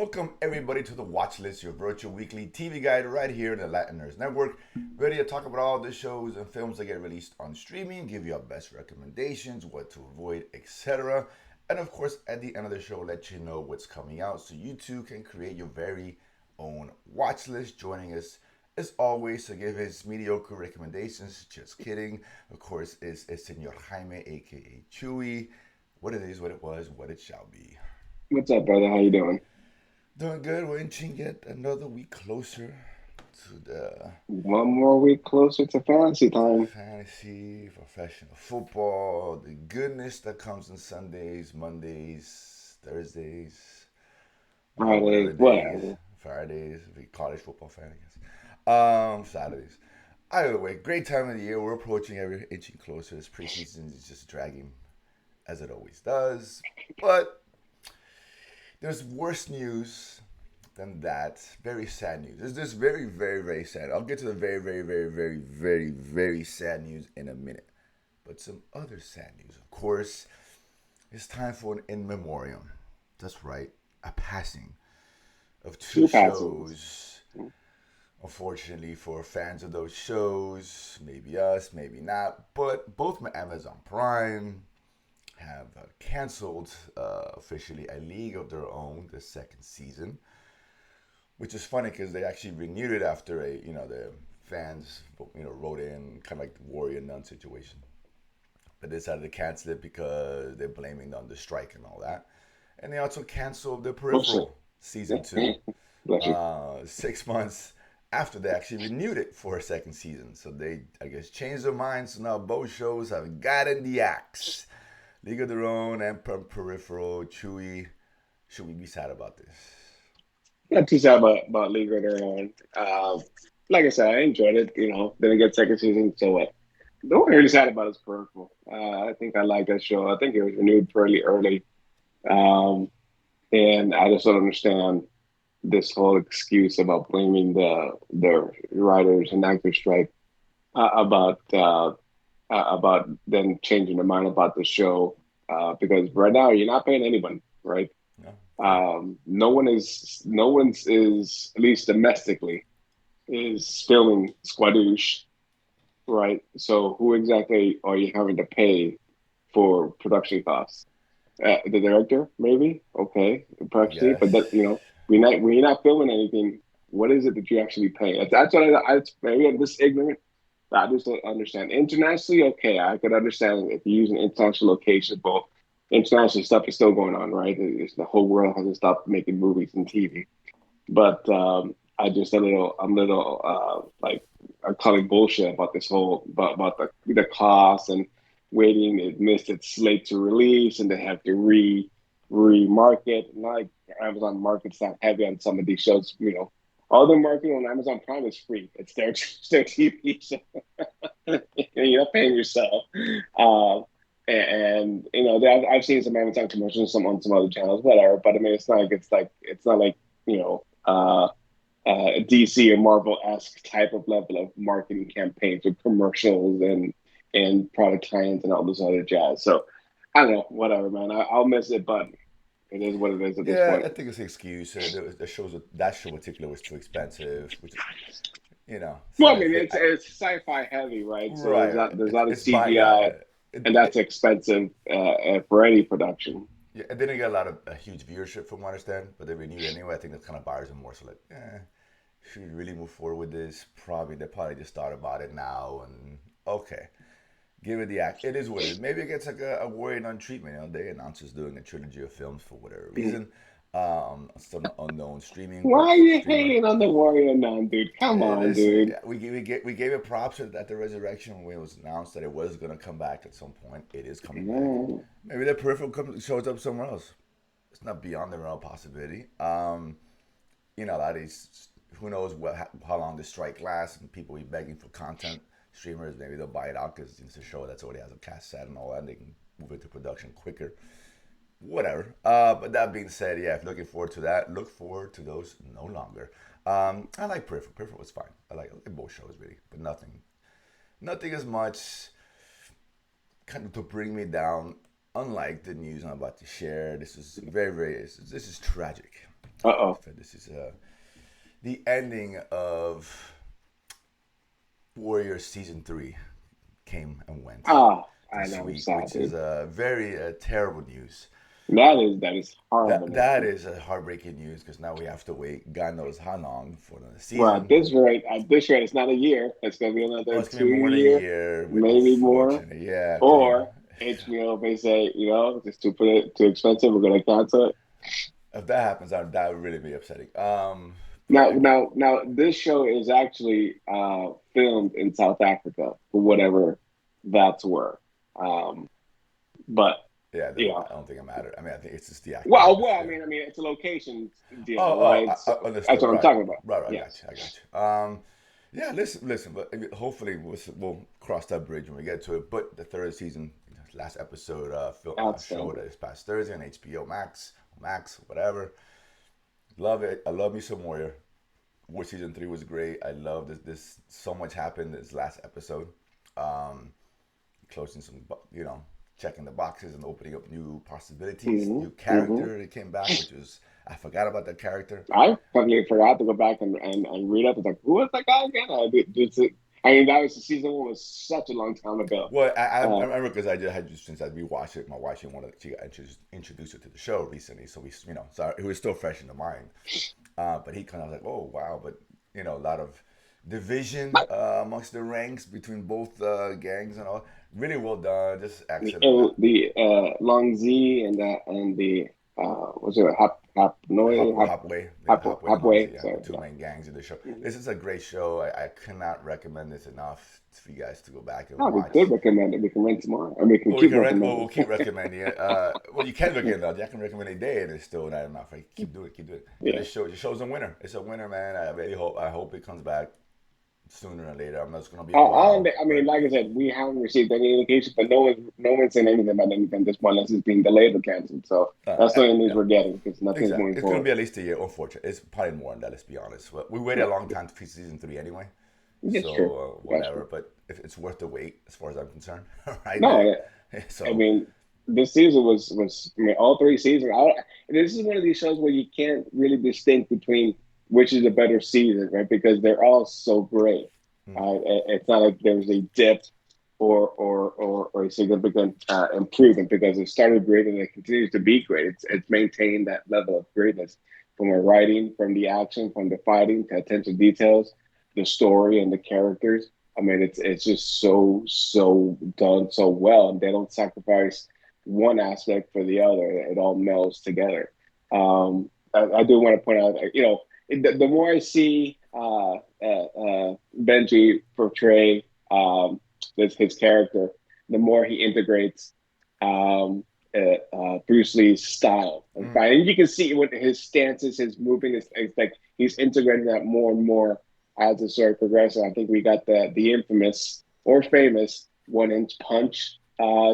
Welcome everybody to the Watchlist, your virtual weekly TV guide right here in the Latin Nerds Network. Ready to talk about all the shows and films that get released on streaming, give you our best recommendations, what to avoid, etc. And of course, at the end of the show, let you know what's coming out so you too can create your very own watch list. Joining us as always to give his mediocre recommendations, just kidding, of course, is Senor Jaime, aka Chewy. What it is, what it was, what it shall be. What's up, brother? How you doing? Doing good. We're inching yet another week closer to the One more week closer to fantasy time. fantasy, professional football, the goodness that comes on Sundays, Mondays, Thursdays, what Friday, other days, whatever. Fridays, if you college football fan, I guess. Saturdays. Either way, great time of the year. We're approaching every inching closer. This preseason is just dragging as it always does. But there's worse news than that. Very sad news. There's this very, very, very sad. I'll get to the very, very, very, very, very, very sad news in a minute. But some other sad news, of course. It's time for an in memoriam. That's right, a passing of two Two passings. shows. Unfortunately, for fans of those shows, maybe us, maybe not, but both Amazon Prime have canceled officially A League of Their Own, the second season, which is funny because they actually renewed it after the fans wrote in kind of like the Warrior Nun situation, but they decided to cancel it because they're blaming it on the strike and all that, and they also canceled the Oh shit. Peripheral season two, Bless you. 6 months after they actually renewed it for a second season. So they, I guess, changed their minds. So now both shows have gotten the axe. League of Their Own and Peripheral. Chewy, should we be sad about this? Not too sad about League of Their Own. Like I said, I enjoyed it. Didn't get second season, so what? The one really sad about is Peripheral. I think I like that show. I think it was renewed fairly early. Um, and I just don't understand this whole excuse about blaming the writers and actors strike about them changing their mind about the show because right now you're not paying anyone, right? No, correct. No one's is at least domestically is filming Squadouche, right? So who exactly are you having to pay for production costs? The director, maybe, okay, I partially, but guess. when you're not filming anything, what is it that you actually pay? That's what maybe I'm just ignorant. I just don't understand. Internationally, okay, I could understand if you're using international locations, but international stuff is still going on, right? The whole world hasn't stopped making movies and TV. But I'm a little like I'm calling bullshit about this whole about the cost and waiting. It missed its slate to release, and they have to remarket. Like Amazon markets that heavy on some of these shows. All the marketing on Amazon Prime is free. It's their it's their TV show. You're not paying yourself. Uh, I've seen some Amazon commercials, some on some other channels, whatever. But I mean, it's not like you know. DC or Marvel esque type of level of marketing campaigns with commercials and product tie-ins and all this other jazz. So I don't know, whatever, man. I'll miss it, but it is what it is at this Yeah, point. I think it's an excuse. That show in particular was too expensive, which Well, so I I mean, think it's sci-fi heavy, right? So right, right. there's a lot of It's by CGI, and that's it, expensive for any production. yeah, it didn't get a lot of a huge viewership from what I understand, but they renewed anyway. I think that's kind of buyers and more so like, should we really move forward with this? Probably they probably just thought about it now and okay, give it the act. It is what it is. Maybe it gets like a Warrior Nun treatment. They announced it's doing a trilogy of films for whatever reason. Some unknown Why are you streamer. hating on the Warrior Nun, dude? Come on, Listen, dude. we gave it props at the resurrection when it was announced that it was gonna come back at some point. It is coming back. No. Maybe the peripheral shows up somewhere else. It's not beyond the realm of possibility. That is who knows how long the strike lasts, and people be begging for content. Streamers maybe they'll buy it out because it's a show that's already has a cast set and all that. And they can move into production quicker. Whatever. But that being said, yeah, if you're looking forward to that, look forward to those no longer. I like Peripheral. Peripheral was fine. I like both shows really, but nothing as much kind of to bring me down unlike the news I'm about to share, this is very, very, this is tragic. Uh-oh. This is the ending of Warriors season 3 came and went Ah, I this know. I'm week, sad, which is dude. very terrible news. That is horrible news, That dude. is a heartbreaking news because now we have to wait God knows how long for another Well, season. at this rate, it's not a year. It's gonna be Oh, another it's gonna be more than a two-year, year, maybe more. unfortunately. Yeah, because Or HBO may say, it's too expensive. We're gonna cancel it. if that happens, that would really be upsetting. But Now, this show is actually filmed in South Africa for whatever that's worth. Um, but yeah, you know, I don't think it mattered. I mean, I think it's just the acting. well, I Yeah. mean, it's a location deal, Oh, right? I So that's understood. what I'm Right, talking about. I got Yes, you. I got you. Yeah, listen. But hopefully we'll cross that bridge when we get to it. But the third season, last episode, showed outstanding. this past Thursday on HBO Max, whatever. Love it. I love me some Warrior. War season 3 was great. I love this. This so much happened this last episode. Um, Closing some, checking the boxes and opening up new possibilities. Hmm. New Hmm. character that came back, which was I forgot about that character. I completely forgot to go back and read up. It's like, who was that guy again? I mean, that was season one was such a long time ago. Well, I Uh, remember because I just had just since I rewatched it. My wife she wanted she got introduced it to the show recently, so so it was still fresh in the mind. But he kind of like, oh wow, but a lot of division amongst the ranks between both gangs and all. Really well done, just excellent. the Long Z and the was it Hap Noi Hopway, yeah, Hopway and Longzy, Halfway? yeah, the Sorry, two yeah. main gangs in the show. Mhm. This is a great show. I cannot recommend this enough for you guys to go back and No, we watch. could recommend it. We can rent tomorrow, or we can Well, we keep can rec- well, recommending. we'll keep recommending it. Well, you can recommend it. I can recommend a day, and it's still not enough. Right? Keep doing it. Because Yeah. the show's a winner. It's a winner, man. I hope it comes back sooner than later. I'm not going to be a while, I mean, but like I said, we haven't received any indication, but no one's saying anything about anything at this point unless it's being delayed or canceled. So that's the only news yeah, we're getting because nothing's exactly. moving It's going to forward. be at least a year. Unfortunately, it's probably more than that. Let's be honest. But we waited Yeah, a long time for season 3 anyway, that's true. so That's whatever. true. But if it's worth the wait, as far as I'm concerned, right No, there. I So mean, this season was I mean, all three seasons. This is one of these shows where you can't really distinct between which is a better season, right? Because they're all so great. mm, It's not like there's a dip or a significant improvement because it started great and it continues to be great. It's maintained that level of greatness from the writing, from the action, from the fighting to attention to details, the story and the characters. I mean, it's just so done so well, and they don't sacrifice one aspect for the other. It all melds together. I do want to point out, the more I see Benji portray his character, the more he integrates Bruce Lee's style. mm, And you can see what his stances, his moving, it's like he's integrating that more and more as the story progresses. I think we got the infamous or famous 1 inch punch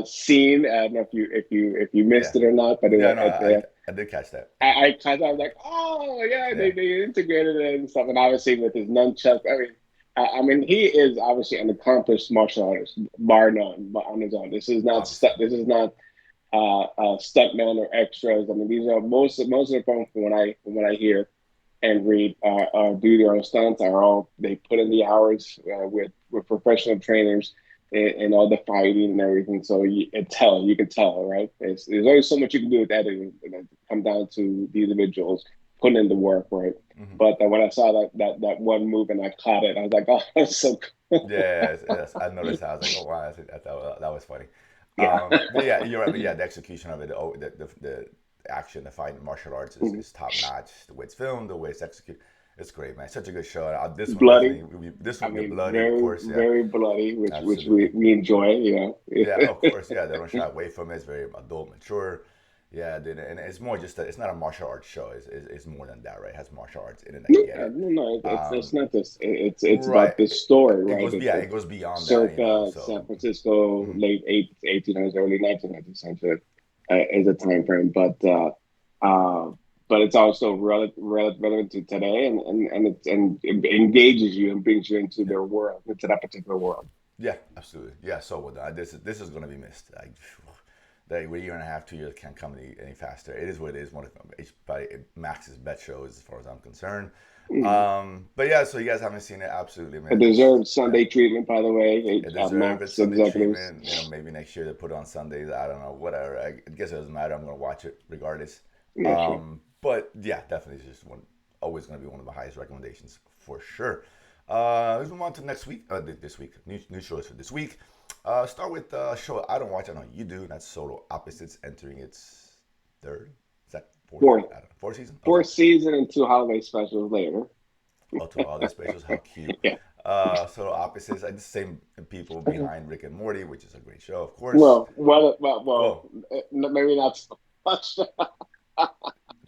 scene. I don't know if you yeah, missed it or not, but yeah. No, I did catch that. I kind of was like, oh yeah, Yeah, they integrated it and stuff, and obviously with his nunchuck. I mean, he is obviously an accomplished martial artist, bar none, but on his own. This is not obviously. stunt. This is not stuntman or extras. I mean, these are most of the from what I hear and read do their own stunts. Are all they put in the hours with professional trainers and all the fighting and everything. So you can tell, right? There's only so much you can do with editing, and then come down to the individuals putting in the work, right? Hmm. But when I saw that one move and I caught it, I was like, oh, that's so cool. Yeah, I noticed. I was like, oh wow, I thought that was funny. Yeah. But yeah, you're right. But yeah, the execution of it, the action, the fight, martial arts is top notch. The way it's filmed, the way it's executed, it's great, man. Such a good show. This one Bloody. definitely, this I one will be mean, bloody, of very, course. Yeah, very bloody, which absolutely. we enjoy, Yeah, of course. Yeah, they don't shy away from it. It's very adult, mature. Yeah, and it's more just it's not a martial arts show. It's more than that, right? It has martial arts in it. I get Yeah, it. no, it's Um, not this. It's right. about this story, right? It It's goes beyond that, circa So. San Francisco, Mhm. late 1800s, early 1900s century is a time frame, uh, but it's also relevant to today, and it engages you and brings you into Yeah. their world, into that particular world. Yeah, absolutely. Yeah, so well done. This is going to be missed. that a year and a half, 2 years can't come any faster. It is what it is. One of it's probably Max's best shows as far as I'm concerned. Mm. But yeah, so you guys haven't seen it, absolutely, A man. Just deserved yeah, Sunday treatment, by the way. it deserves its Max Sunday executives. treatment. Maybe next year they put it on Sundays. I don't know, whatever. I guess it doesn't matter. I'm gonna watch it regardless. Yeah, sure. But yeah, definitely it's just one. Always gonna be one of the highest recommendations for sure. Let's move on to next week. This week, new shows for this week. Start with a show I don't watch. I know you do. And that's Solo Opposites entering its third. Is that fourth? Fourth, I don't know. Fourth season. Okay. fourth season and two holiday specials later. Oh, to all the specials. How cute. Yeah. Solo Opposites. The same people behind Rick and Morty, which is a great show, of course. Well, Well, maybe not so much.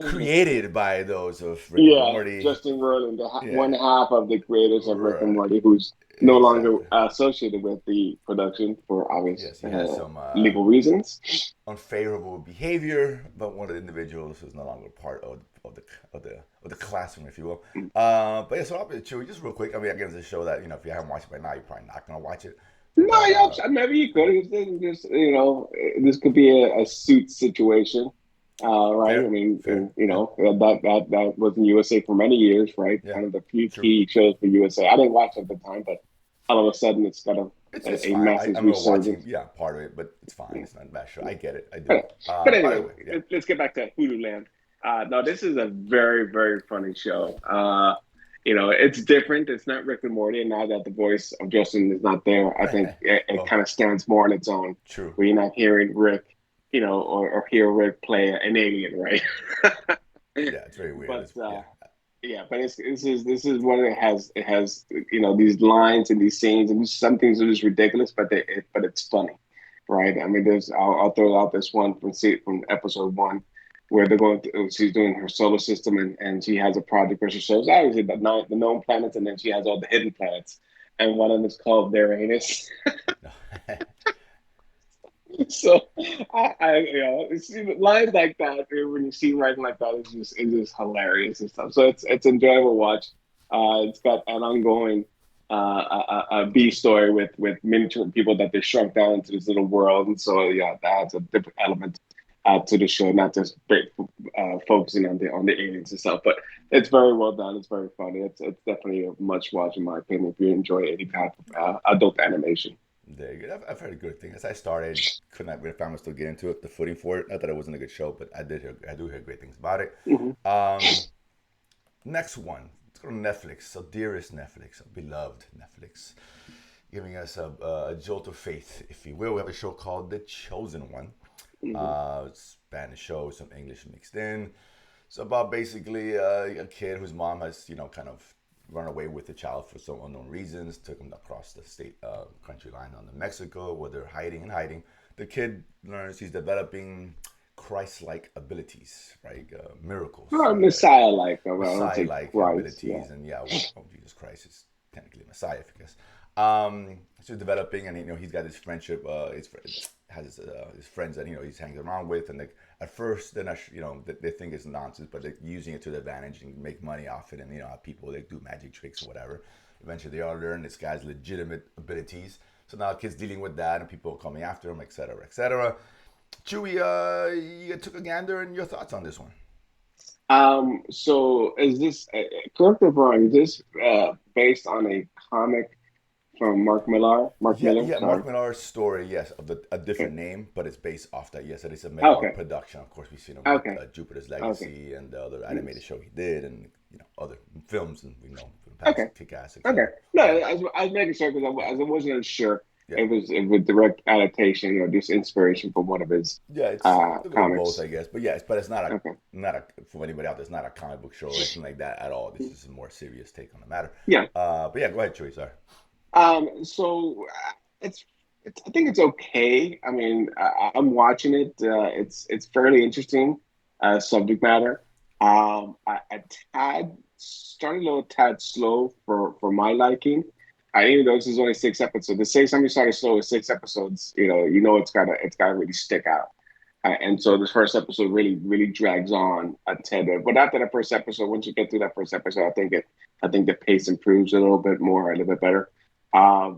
created by those of Rick and Yeah, Morty. Justin Roiland, one Yeah. half of the creators of Rick and Right. Morty, who's no longer Exactly. associated with the production for obvious Yes, he has some legal reastions. unfavorable behavior, but one of the individuals who's no longer part of the classroom, if you will. But yeah, so I'll be true. Just real quick. I mean, again, it's a show that if you haven't watched it by now, you're probably not gonna watch it. No, But yeah, maybe you could. This could be a suit situation, right? I fair, mean, fair. Yeah, that was in USA for many years, right? yeah, One of the few true. key shows for USA. I didn't watch it at the time, but all of a sudden it's got It's a fine. massive I'm not watching. resurgence. Yeah, part of it, but it's fine. It's not a bad show. I get it. I do. But By the anyway, way, yeah, let's get back to Hoodoo Land. No, this is a very, very funny show. It's different. It's not Rick and Morty, and now that the voice of Justin is not there, I think it well, kind of stands more on its own. true. Where you're not hearing Rick, or hear Rick play an alien, right? Yeah, it's very weird. But It's, yeah, yeah, but this is what it has. It has these lines and these scenes, and some things are just ridiculous, but it's funny, right? I mean, I'll throw out this one from episode one, where she's doing her solar system, and she has a project where she shows obviously the known planets, and then she has all the hidden planets, and one of them is called Uranus. So it's lines like that when you see writing like that, it's just hilarious and stuff. So it's enjoyable watch. It's got an ongoing a B story with miniature people that they shrunk down into this little world, and so yeah, that adds a different element to the show, not just focusing on the aliens and stuff. But it's very well done. It's very funny. It's definitely a much watch in my opinion if you enjoy any type of adult animation. there you go. I've heard a good thing. As I started, couldn't have been found still get into it, the footing for it. Not that it wasn't a good show, but I do hear great things about it. Hmm. Um, Next one. Let's go to Netflix. So dearest Netflix, so beloved Netflix, giving us a jolt of faith, if you will. We have a show called The Chosen One. Hmm. Spanish show, some English mixed in. It's about basically a kid whose mom has, kind of run away with the child for some unknown reasons, took him across the state country line on to Mexico, where they're hiding and hiding. The kid learns he's developing Christ-like abilities, right? Miracles, Or Messiah-like. Well, I don't say Messiah-like Christ. Yeah. abilities, and Jesus Christ is technically a Messiah, I guess. So developing, and he's got his friendship. His friends that he's hanging around with, and at first they're not, they think it's nonsense, but they're using it to their advantage and make money off it, and people they do magic tricks or whatever. Eventually, they all learn this guy's legitimate abilities. So now kids dealing with that, and people coming after him, etc., etc. Chewy, you took a gander, and your thoughts on this one? So is this correct or wrong? Is this based on a comic from Mark Millar? Mark Yeah, Miller, yeah, sorry. Mark Millar's story, yes, of a Okay. different name, but it's based off that. Yes, it is a Millar Okay. production. Of course, we've seen him with Okay. Jupiter's Okay. Legacy and the other animated Yes. show he did, and other films, and we know from the Okay. past, Kick-Ass, Okay. etc. No, Yeah, I was making sure because I wasn't sure yeah, it was direct adaptation or just inspiration from one of his yeah. It's a little of both, comics. I guess, but yes, but it's Okay. not a for anybody out there. It's not a comic book show or anything like that at all. This is a more serious take on the matter. Yeah. But yeah, go ahead, Chewy. Sorry. So I think it's okay. I mean, I'm watching it. It's fairly interesting subject matter. A tad starting a little tad slow for my liking. Even though this is only 6 episodes, the same time you started slow with 6 episodes, it's gotta really stick out. And so this first episode really drags on a tad bit. But after that first episode, once you get through that first episode, I think the pace improves a little bit more, a little bit better.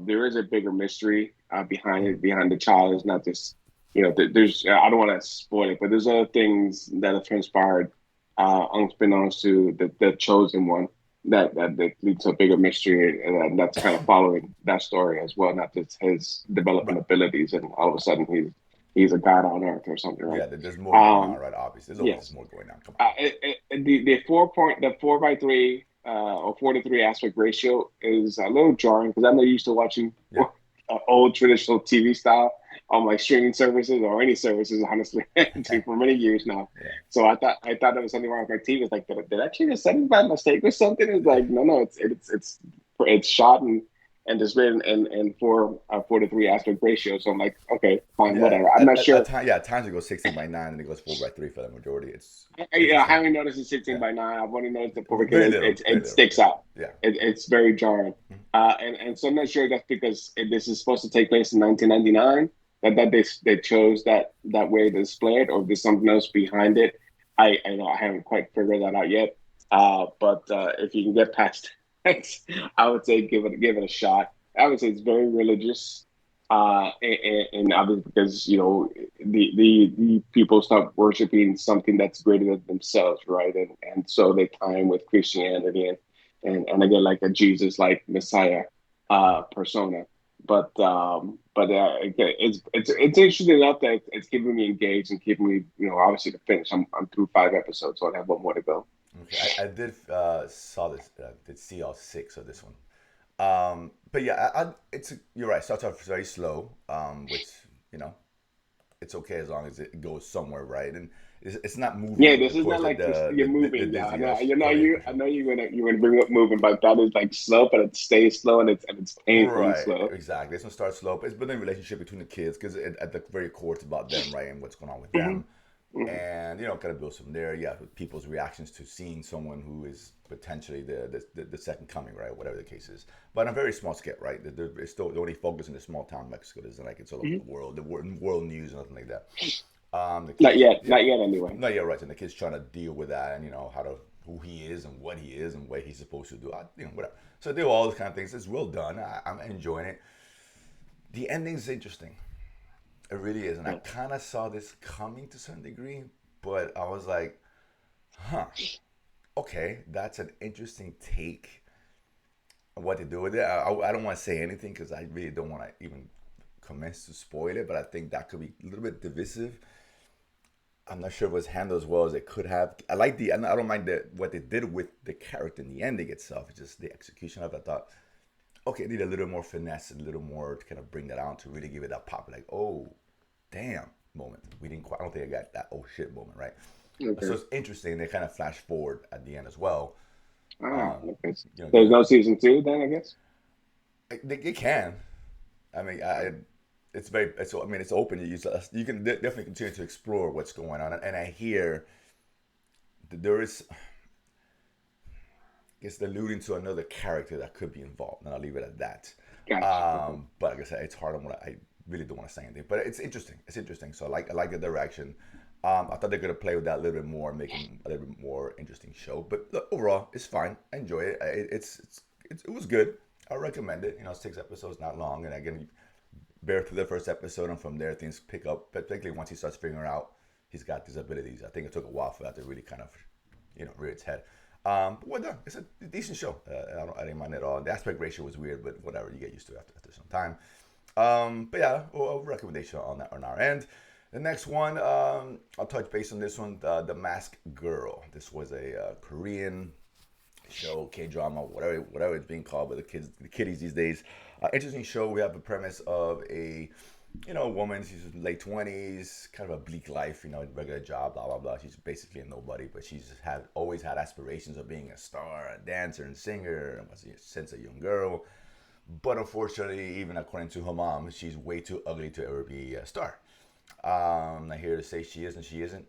There is a bigger mystery behind Mm-hmm. it, behind the child. It's not just there's I don't want to spoil it, but there's other things that have transpired, unbeknownst to the chosen one, that lead to a bigger mystery, and that's kind of following that story as well, not just his development Right. abilities, and all of a sudden he's a god on earth or something, right? Yeah, there's more going on, Um, right? Obviously, there's always yes. more going on. Come on. The 4 by 3 or 4:3 aspect ratio is a little jarring because I'm not used to watching Yeah. old traditional TV style on my streaming services or any services, honestly, for many years now. Yeah. So I thought there was something wrong with my TV. It's like, did I change the settings by mistake or something? It's like, no, it's shot and displayed in 4:3 aspect ratio. So I'm like, okay, fine, Yeah, whatever. I'm not at sure. time, yeah, at times it goes 16:9 and it goes 4:3 for the majority. It's I interesting. haven't noticed the Yeah, 16:9. I've only noticed the 4 because very little, very it little. sticks Yeah, out. yeah. It's very jarring. And so I'm not sure that's because this is supposed to take place in 1999 that they chose that way to display it, or there's something else behind it. I know I haven't quite figured that out yet. But if you can get past it, I would say give it a shot. I would say it's very religious, and obviously because the people start worshiping something that's greater than themselves, right? And so they tie in with Christianity and again like a Jesus like Messiah persona. But again, it's interesting enough that it's keeping me engaged and keeping me obviously to finish. I'm through 5 episodes, so I have one more to go. Okay, I did saw this. Did see all six of this one. But yeah, you're right. Starts off very slow, which you know it's okay as long as it goes somewhere right, and it's not moving Yeah, over this the is not course of like just you're the moving. Yeah, I Disney know. You know Korean you. I show. know you're gonna bring up moving, but that is like slow, but it stays slow and it's painfully Right, slow. exactly. This one starts slow, but it's been a relationship between the kids because at the very core it's about them, right, and what's going on with Hmm. them, and kind of builds from there. Yeah, people's reactions to seeing someone who is potentially the second coming, right, whatever the case is. But on a very small scale, right? It's still only focused in the small town Mexico. It isn't like it's all over Hmm. the world, world news, nothing like that. The Not kids, yet, yeah, not yet. Anyway. not yet, right? And the kids trying to deal with that, and how to who he is and what he is and what he's supposed to do. Whatever. So they do all those kind of things. It's well done. I'm enjoying it. The ending's interesting. It really is, and I Yeah. kind of saw this coming to some degree, but I was like, huh, okay, that's an interesting take on what to do with it. I don't want to say anything because I really don't want to even commence to spoil it, but I think that could be a little bit divisive. I'm not sure if it was handled as well as it could have. I don't mind what they did with the character in the ending itself. It's just the execution of it. I thought, okay, it need a little more finesse, a little more to kind of bring that out to really give it that pop. Like, oh, damn moment. We didn't quite. I don't think I got that oh shit moment, right? So Okay. it's interesting. They kind of flash forward at the end as well. Okay. Give There's it. no season two then, I guess. They can. I mean, it's very. I mean, it's open. You can definitely continue to explore what's going on. And I hear that there is. It's alluding to another character that could be involved, and I'll leave it at that. Gotcha. Okay. But like I said, it's hard. I really don't want to say anything, but it's interesting. It's interesting. So I like the direction. I thought they're gonna play with that a little bit more, making a little bit more interesting show. But look, overall, it's fine. I enjoy it. It was good. I recommend it. It's 6 episodes, not long, and again, bear through the first episode, and from there things pick up. Particularly once he starts figuring out he's got these abilities. I think it took a while for that to really kind of, rear its head. But well done. It's a decent show. I didn't mind it at all. The aspect ratio was weird, but whatever. You get used to it after some time. But yeah, a recommendation on that on our end. The next one, I'll touch base on this one. The Masked Girl. This was a Korean show, K drama, whatever it's being called, but the kiddies these days. Interesting show. We have the premise of a woman. She's in late 20s, kind of a bleak life. Regular job, blah blah blah. She's basically a nobody, but she's had always had aspirations of being a star, a dancer, and singer. And was since a young girl. But unfortunately, even according to her mom, she's way too ugly to ever be a star. Not here to say she is and she isn't.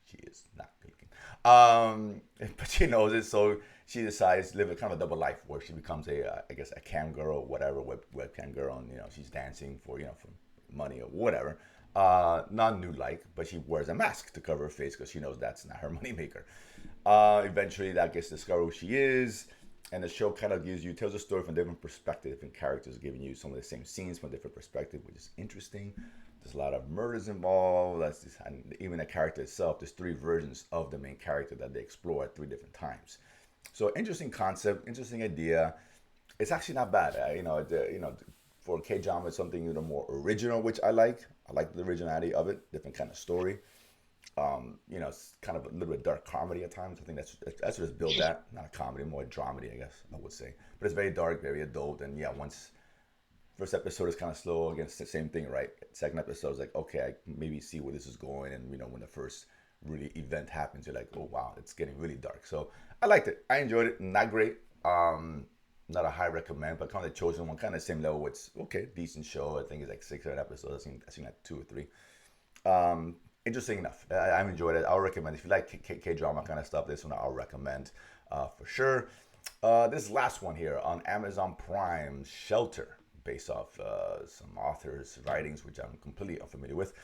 She is not good looking. But she knows it, so she decides to live a kind of a double life where she becomes I guess, a cam girl or whatever, webcam girl, and she's dancing for money or whatever. Not new like, but she wears a mask to cover her face because she knows that's not her moneymaker. Eventually, that gets discovered who she is, and the show kind of tells a story from different perspectives, different characters, giving you some of the same scenes from a different perspective, which is interesting. There's a lot of murders involved. And even the character itself. There's three versions of the main character that they explore at three different times. So interesting concept, interesting idea. It's actually not bad. For K drama, it's something more original, which I like. I like the originality of it. Different kind of story. It's kind of a little bit dark comedy at times. I think that's what it's billed at. Not a comedy, more a dramedy, I guess I would say. But it's very dark, very adult, and yeah, once first episode is kind of slow. Again, it's the same thing, right? Second episode is like, okay, I maybe see where this is going, and when the first really event happens, you're like, oh wow, it's getting really dark. So I liked it. I enjoyed it. Not great. Not a high recommend, but kind of the chosen one, kind of same level. It's okay, decent show. I think it's like 6 or 8 episodes. I seen like 2 or 3. Interesting enough. I've enjoyed it. I'll recommend if you like K drama kind of stuff. This one I'll recommend for sure. This last one here on Amazon Prime, Shelter, based off some authors' writings, which I'm completely unfamiliar with.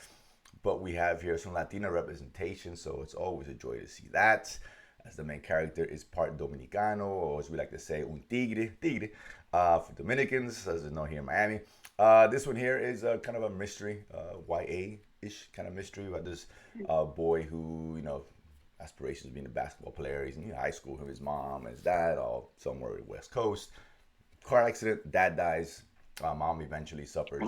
But we have here some Latino representation, so it's always a joy to see that. As the main character is part Dominicano, or as we like to say, un tigre, for Dominicans, as they know here in Miami. This one here is kind of a mystery, YA-ish kind of mystery about this boy who, aspirations of being a basketball player. He's in high school with his mom and his dad, all somewhere in the West Coast. Car accident, dad dies. Mom eventually suffers.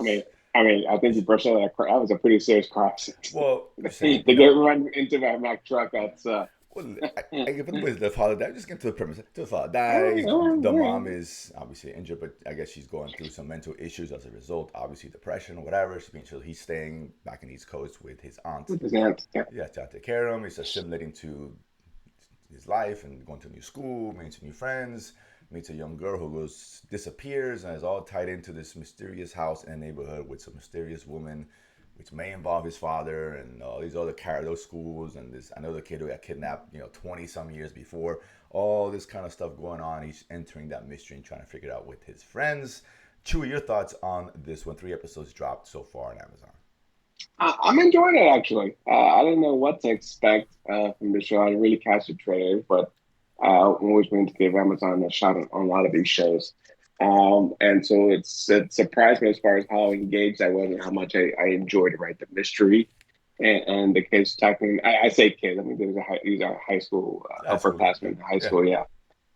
I think you brushed over that. That was a pretty serious car accident. Well, to get run into that Mack truck, that's. Well, I give it with the father died. Just get to the premise. The father dies. The mom is obviously injured, but I guess she's going through some mental issues as a result. Obviously, depression or whatever. So he's staying back in the East Coast with his aunt. With his aunt, yeah. Yeah, to take care of him. He's assimilating to his life and going to a new school, meeting new friends. Meets a young girl who disappears and is all tied into this mysterious house in a neighborhood with some mysterious woman, which may involve his father and all these other those schools and this another kid who got kidnapped, 20 some years before. All this kind of stuff going on. He's entering that mystery and trying to figure it out with his friends. Chewy, your thoughts on this one? 3 episodes dropped so far on Amazon. I'm enjoying it actually. I didn't know what to expect from the show. I didn't really catch the trailer, but I'm always willing to give Amazon a shot on a lot of these shows. And so it surprised me as far as how engaged I was and how much I enjoyed it, right? The mystery and the kids talking. I say kids. I mean, these are high school upperclassmen, high school, yeah.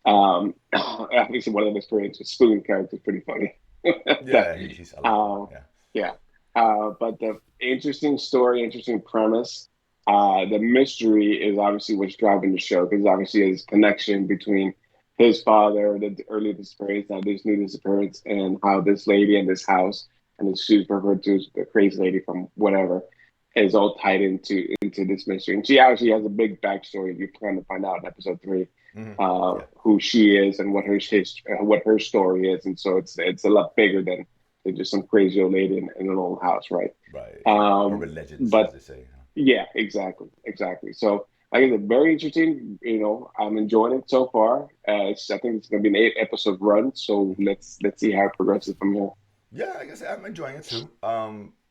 At least one of them is pretty. The spoon character is pretty funny. Yeah, he's yeah. But the interesting story, interesting premise. The mystery is obviously what's driving the show because obviously his connection between his father, the early disappearance, now this new disappearance, and how this lady in this house, and she's referred to as the crazy lady from whatever, is all tied into this mystery. And she actually has a big backstory. You kind of find out in episode 3 who she is and what her story is, and so it's a lot bigger than just some crazy old lady in an old house, right? Right. Urban legends, as they say. Yeah, exactly. So like I said, very interesting. I'm enjoying it so far. I think it's going to be an 8 episode run. So let's see how it progresses from here. Yeah, I guess I'm enjoying it too.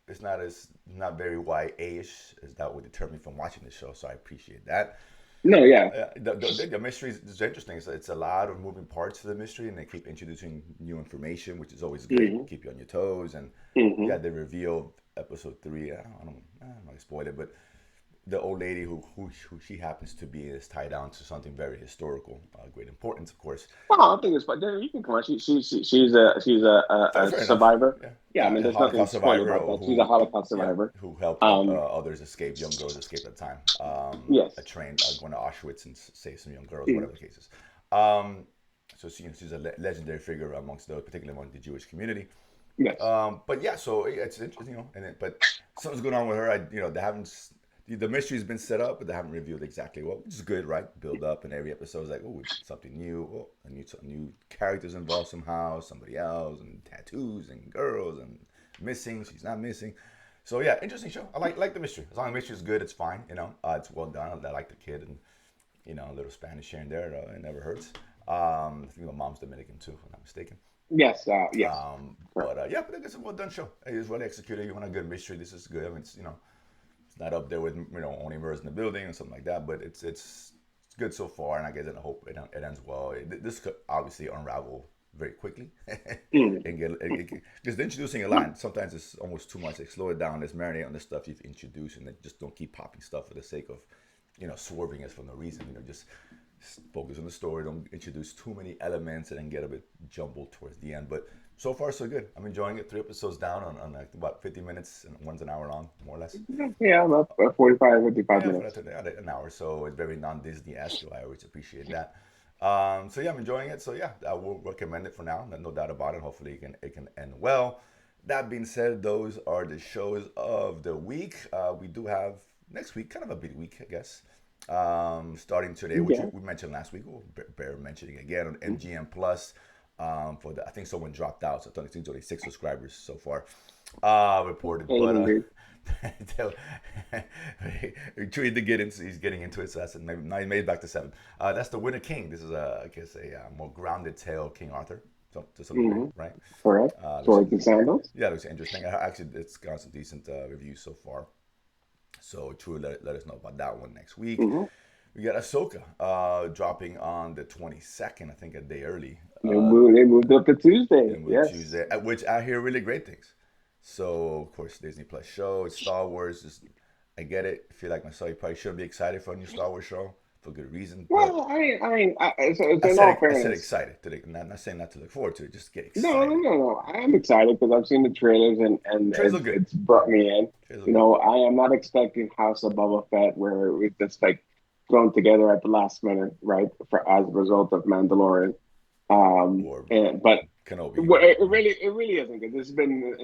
It's not very YA-ish as that would deter me from watching the show. So I appreciate that. No, yeah. The mystery is interesting. It's a lot of moving parts to the mystery, and they keep introducing new information, which is always great. Mm-hmm. Keep you on your toes. And yeah, they revealed episode 3. I'm not gonna spoil it, but the old lady who she happens to be is tied down to something very historical, great importance, of course. Well, I think it's fine. You can come on. She's a survivor. Yeah, I mean, there's nothing spoiler about that. She's a Holocaust survivor who helped others escape, young girls escape at the time. Yes. A train going to Auschwitz and save some young girls, whatever the case is. So she's a legendary figure amongst those, particularly among the Jewish community. Yes. But yeah, so it's interesting, but something's going on with her. They haven't. The mystery's been set up, but they haven't revealed exactly what, which is good, right? Build up, and every episode is like, oh, something new. Oh, new characters involved somehow, somebody else, and tattoos and girls and missing. She's not missing. So yeah, interesting show. I like the mystery. As long as the mystery is good, it's fine. It's well done. I like the kid, and a little Spanish here and there. It never hurts. I think my mom's Dominican too, if I'm not mistaken. Yes. Yes. But it's a well done show. It's well executed. You want a good mystery. This is good. I mean, it's not up there with only murders in the building or something like that, but it's good so far, and I guess I hope it ends well. This could obviously unravel very quickly Mm. and get because introducing a line sometimes it's almost too much. Like slow it down, let's marinate on the stuff you've introduced, and then just don't keep popping stuff for the sake of swerving us for no reason. Just focus on the story. Don't introduce too many elements and then get a bit jumbled towards the end. But so far so good. I'm enjoying it. 3 episodes down on like about 50 minutes, and one's an hour long, more or less. Yeah, about 45, 55 Yeah, for minutes. that an hour. So it's very non-Disney-esque. So I always appreciate that. So yeah, I'm enjoying it. So yeah, I will recommend it for now. No doubt about it. Hopefully it can end well. That being said, those are the shows of the week. We do have next week, kind of a big week, I guess. Starting today, which Yeah. we mentioned last week. We'll bear mentioning again on MGM Plus. For the, I think someone dropped out, so I think it's only 6 subscribers so far. Reported, but 800. Chewie to get into, he's getting into it, so that's it. Maybe now he made it back to 7. That's the Winter King. This is I guess a more grounded tale of King Arthur, to some degree, Mm-hmm. right? Correct. Looks, Swords and sandals. yeah, looks interesting. Actually, it's got some decent reviews so far. So Chewie let us know about that one next week. Mm-hmm. We got Ahsoka dropping on the 22nd, I think a day early. They moved up to Tuesday. And with Yes. Tuesday, at which I hear really great things. So of course Disney Plus show, it's Star Wars. I get it. I feel like myself, you probably shouldn't be excited for a new Star Wars show for good reason. But Well, so I in said all I said fairness, excited. Not saying not to look forward to it. Just get no, no, excited. no, no. I am excited because I've seen the trailers and Trailers look good. it's brought me in. Trailers You look good. know, I am not expecting House of Boba Fett where it's just like thrown together at the last minute, right? For as a result of Mandalorian. Or And but Kenobi. it really isn't good. This has been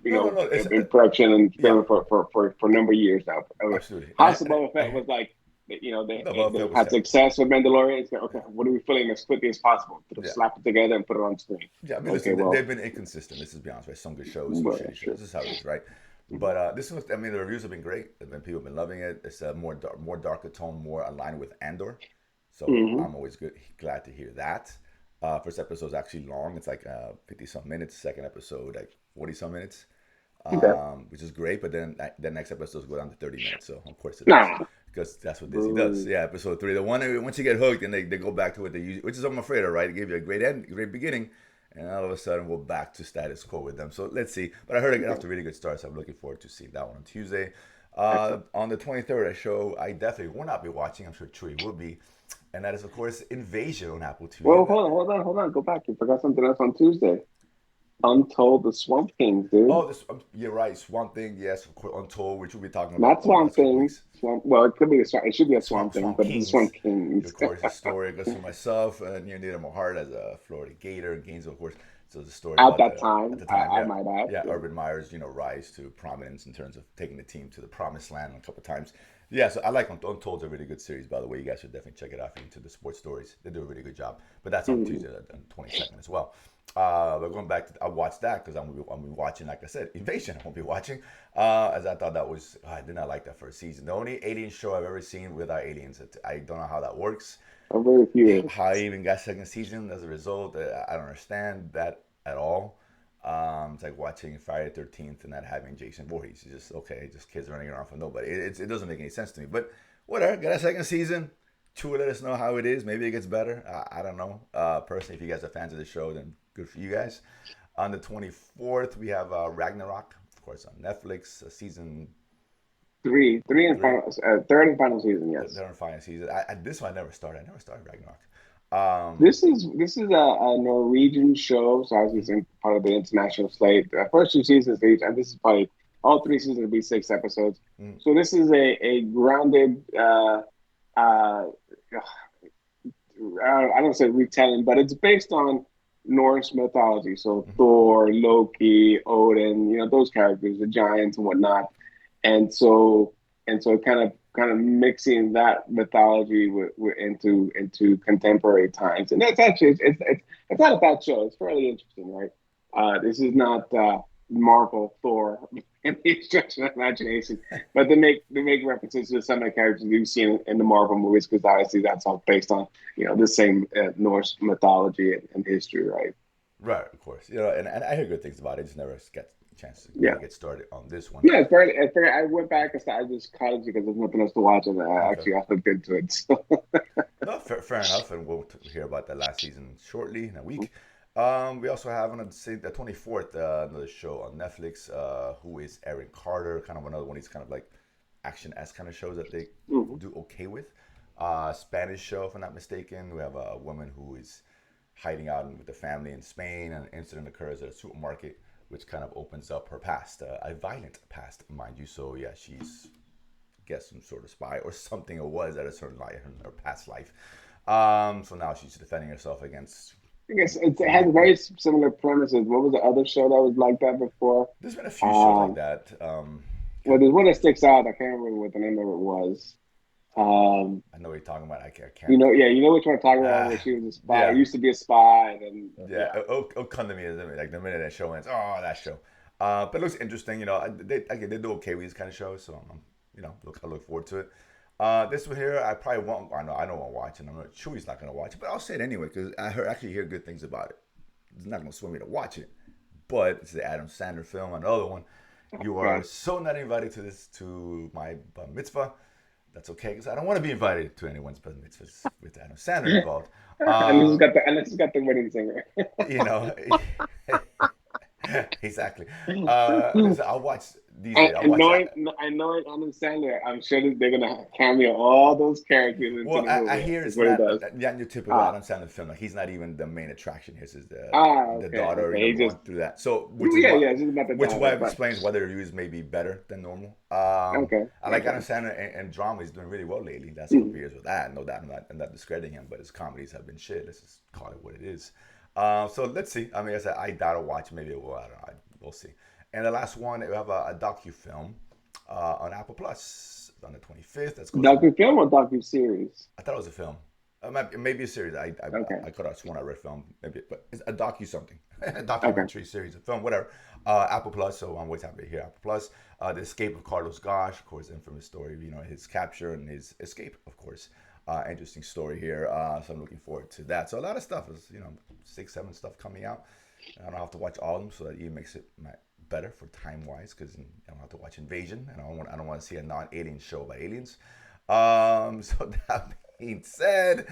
No, no, no. It's in production and yeah, film for a number of years now. absolutely. House of Boba Fett was like No, Boba Fett they've was had set. success with Mandalorian. It's like, okay, what are we filling as quickly as possible? Yeah. Slap it together and put it on screen. Yeah, I mean, Okay, listen, well, they've been inconsistent. Let's just be honest, right? Some good shows, some well, shitty shows. sure. This is how it is, right? But this was, I mean, the reviews have been great. People have been loving it. It's a more darker tone, more aligned with Andor. So Hmm. I'm always glad to hear that. First episode is actually long. It's like 50 some minutes. Second episode, like 40 some minutes, Okay. which is great. But then the next episodes go down to 30 minutes. So of course it does. Nah. Because that's what Disney does. Boo. Yeah, episode 3. The one, once you get hooked and they go back to what they use, which is I'm afraid of, right? It gave you a great end, great beginning, and all of a sudden we're back to status quo with them. So let's see. But I heard it got off to a really good start, so I'm looking forward to seeing that one on Tuesday. Excellent. On the 23rd, a show I definitely will not be watching. I'm sure Chewie will be, and that is of course Invasion on Apple TV. Well, hold on. Go back. You forgot something else on Tuesday. Untold the Swamp Kings, dude. Oh, this you're right. Swamp Thing, yes, of course, Untold, which we'll be talking about Not over the Swamp next couple Thing. weeks. Swamp. Well, it could be a swamp. It should be a Swamp Thing, Swamp but it's the Kings, Swamp Kings. of course, the story goes for myself and near and dear to my heart as a Florida Gator in Gainesville, of course. So the story At about that the at time, the time, I yeah, might add. yeah, Yeah. Urban Meyer's rise to prominence in terms of taking the team to the promised land a couple of times. Yeah, so I like Untold's a really good series, by the way. You guys should definitely check it out if you're into the sports stories. They do a really good job. But that's on Mhm. Tuesday, on 22nd as well. But going back to, I watched that because I'm watching, like I said, Invasion. I won't be watching, as I thought that was. I did not like that first season. The only alien show I've ever seen without aliens. I don't know how that works. A very few. How I even got second season as a result. I don't understand that at all. It's like watching Friday the 13th and not having Jason Voorhees. It's just okay, just kids running around for nobody. It doesn't make any sense to me. But whatever. Got a second season. Chewie let us know how it is. Maybe it gets better. I don't know. Personally, if you guys are fans of the show, then good for you guys. On the 24th, we have Ragnarok, of course, on Netflix, season Three and 3. final, third and final season. Yes. They're on final season. This one I never started. I never started Ragnarok. This is a Norwegian show, so obviously it's part of the international slate. The first 2 seasons each, and this is probably all 3 seasons will be 6 episodes. Mm, So this is a grounded. Uh, I don't say retelling, but it's based on Norse mythology. So mm, Thor, Loki, Odin, those characters, the giants and whatnot. And so kind of mixing that mythology into contemporary times. And that's actually it's not a bad show. It's fairly interesting, right? This is not Marvel Thor in the stretch of imagination, but they make references to some of the characters we've seen in the Marvel movies because obviously that's all based on the same Norse mythology and history, right? right, of course. And I hear good things about it. I just never get a chance to Yeah, really get started on this one. yeah. I went back and started just college because there's nothing else to watch, and I Okay. actually got hooked into it. So No, fair enough, and we'll hear about that last season shortly in a week. We also have on the 24th another show on Netflix. Who is Aaron Carter? Kind of another one of these kind of like action-esque kind of shows that they Mhm. do okay with. Spanish show, if I'm not mistaken. We have a woman who is hiding out with the family in Spain, and an incident occurs at a supermarket, which kind of opens up her past, a violent past, mind you. So yeah, she's guess some sort of spy or something, or was at a certain life in her past life. So now she's defending herself against. I guess it has very similar premises. What was the other show that was like that before? There's been a few shows like Um, that. well, there's one that sticks out. I can't remember what the name of it was. Um, I know what you're talking about. I you can't. know, yeah, you know which one I'm talking about, Uh, where she was a spy, yeah, used to be a spy, and then yeah. It'll come to me like the minute that show ends. Oh, that show. But it looks interesting. You know, they do okay with these kind of shows, so I look forward to it. This one here, I probably won't. I don't want to watch it. I'm not sure he's not going to watch it, but I'll say it anyway because actually hear good things about it. It's not going to sway me to watch it, but it's the Adam Sandler film. Another one. You are okay. so not invited to my bar mitzvah. That's okay because I don't want to be invited to anyone's bar mitzvahs with Adam Sandler involved. Uh, And this has got the wedding singer. you know, exactly. Listen, I'll watch these days. I'll And watch. knowing Adam Sandler, I'm sure that they're gonna cameo all those characters into Well, the I movie. hear That's it's what he not does. your typical Ah, Adam Sandler film. Like he's not even the main attraction. His is the okay, daughter. okay. He just, Going through that. So yeah, yeah. It's just about the which daughter, why but explains why the reviews may be better than normal. okay, I like Adam okay. Sandler and drama. He's doing really well lately. Last couple of Mhm. years with that. No doubt. I'm not discrediting him, but his comedies have been shit. Let's just call it what it is. So let's see. I mean, I said I doubt I'll watch. Maybe it will. I don't know. We'll see. And the last one, we have a docu film on Apple Plus on the 25th. That's called Docu film or docu series? I thought it was a film. Maybe a series. Okay, I could have sworn I read film. Maybe, but it's a docu something, a okay. documentary series, a film, whatever. Apple Plus. So I'm waiting happy to hear Apple Plus. The escape of Carlos Gosh, of course, infamous story. You know, his capture and his escape, of course. Interesting story here. So I'm looking forward to that. So a lot of stuff is 6, 7 stuff coming out. I don't have to watch all of them, so that even makes it better for time wise because I don't have to watch Invasion, and I don't want to see a non-alien show about aliens. So that being said,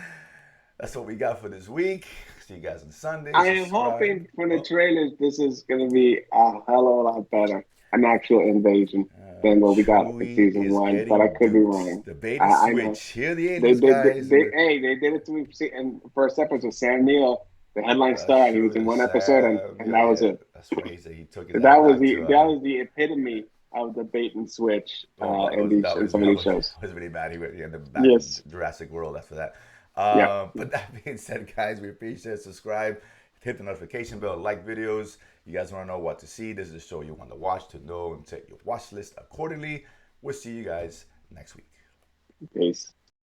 that's what we got for this week. See you guys on Sunday. I am Subscribe. hoping from the Oh, trailers this is gonna be a hell of a lot better, an actual invasion than what we got in Chewie season is one. But I getting could be duped. wrong. The bait and I know. switch. Here are the aliens, guys, and They hey they did it to me in first episode. Sam Neill, the headline star, and he true. was in The one episode, Sam. and Yeah, that was yeah. it. That's why he said he took his ass back to. That was the epitome of the bait and switch Well, in some of these shows. I was really mad. He ended up back to Yes, Jurassic World after that. yeah. But that being said, guys, we appreciate it. Subscribe, hit the notification bell, like videos. You guys want to know what to see? This is the show you want to watch to know and set your watch list accordingly. We'll see you guys next week. Peace.